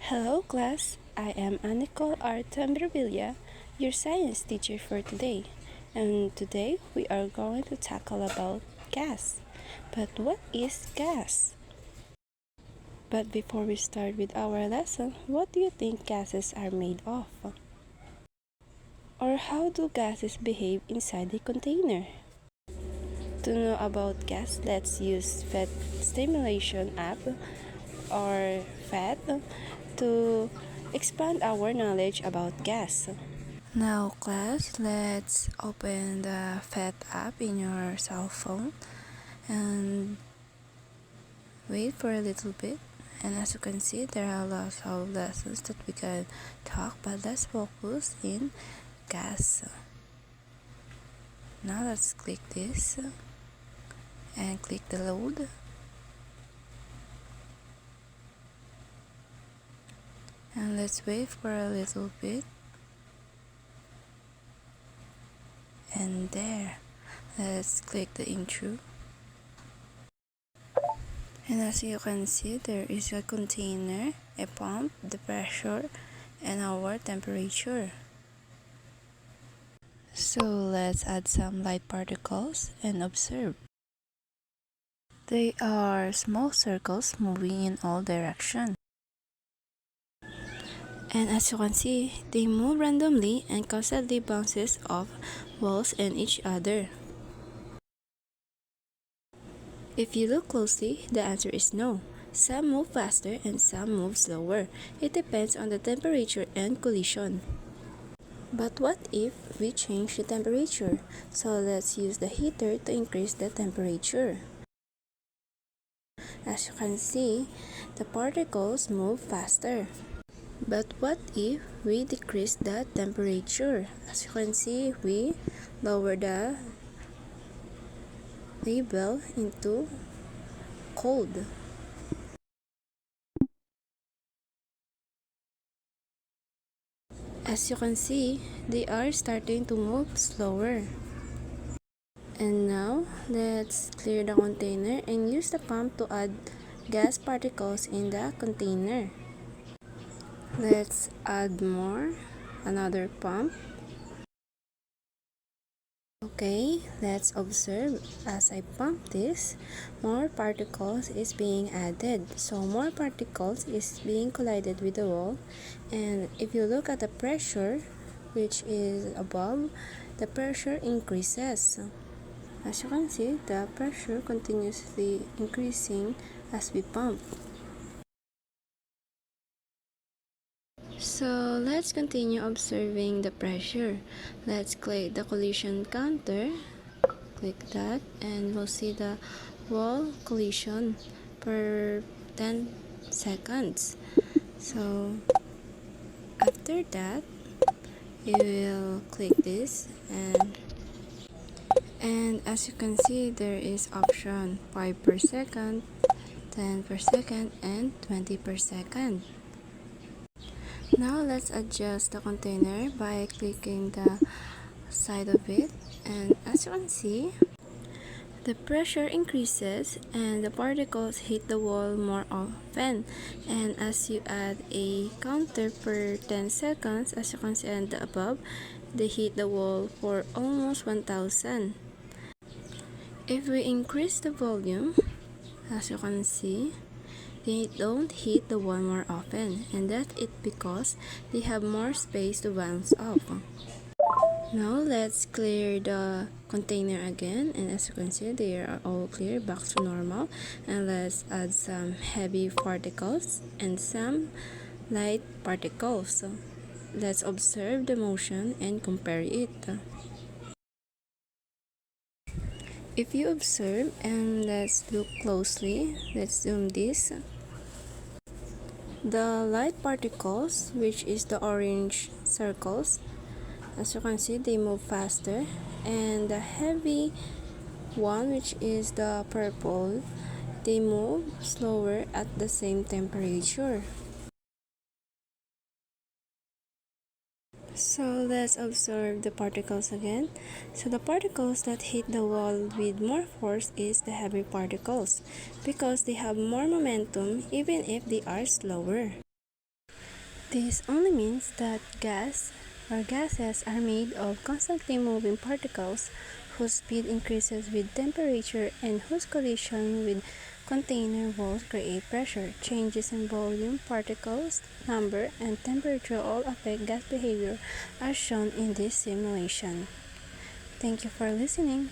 Hello class, I am Nicole R. Tambervilla, your science teacher for today. And today we are going to tackle about gas. But what is gas? But before we start with our lesson, what do you think gases are made of? Or how do gases behave inside the container? To know about gas, let's use PhET stimulation app or PhET to expand our knowledge about gas. Now class, let's open the PhET app in your cell phone and wait for a little bit. And as you can see, there are lots of lessons that we can talk, but let's focus in gas. Now let's click this and click the load. And let's wait for a little bit. And there, let's click the intro. And as you can see, there is a container, a pump, the pressure, and our temperature. So let's add some light particles and observe. They are small circles moving in all directions. And as you can see, they move randomly and constantly bounces off walls and each other. If you look closely, the answer is no. Some move faster and some move slower. It depends on the temperature and collision. But what if we change the temperature? So let's use the heater to increase the temperature. As you can see, the particles move faster. But what if we decrease the temperature? As you can see, we lower the label into cold. As you can see, they are starting to move slower. And now, let's clear the container and use the pump to add gas particles in the container. Let's add another pump. Okay, let's observe. As I pump this, more particles is being added. So more particles is being collided with the wall. And if you look at the pressure, which is above, the pressure increases. As you can see, the pressure continuously increasing as we pump. So let's continue observing the pressure. Let's click the collision counter. Click that and we'll see the wall collision per 10 seconds. So after that, you will click this and as you can see, there is option 5 per second, 10 per second, and 20 per second. Now let's adjust the container by clicking the side of it, and as you can see, the pressure increases and the particles hit the wall more often. And as you add a counter per 10 seconds, as you can see on the above, they hit the wall for almost 1000. If we increase the volume, as you can see, they don't hit the wall more often, and that's it because they have more space to bounce off. Now let's clear the container again, and as you can see, they are all clear, back to normal. And let's add some heavy particles and some light particles. So let's observe the motion and compare it. If you observe, and let's look closely, let's zoom this. The light particles, which is the orange circles, as you can see, they move faster, and the heavy one, which is the purple, they move slower at the same temperature. So let's observe the particles again. So the particles that hit the wall with more force is the heavy particles because they have more momentum even if they are slower. This only means that gas or gases are made of constantly moving particles whose speed increases with temperature and whose collision with container walls create pressure. Changes in volume, particles, number, and temperature all affect gas behavior as shown in this simulation. Thank you for listening.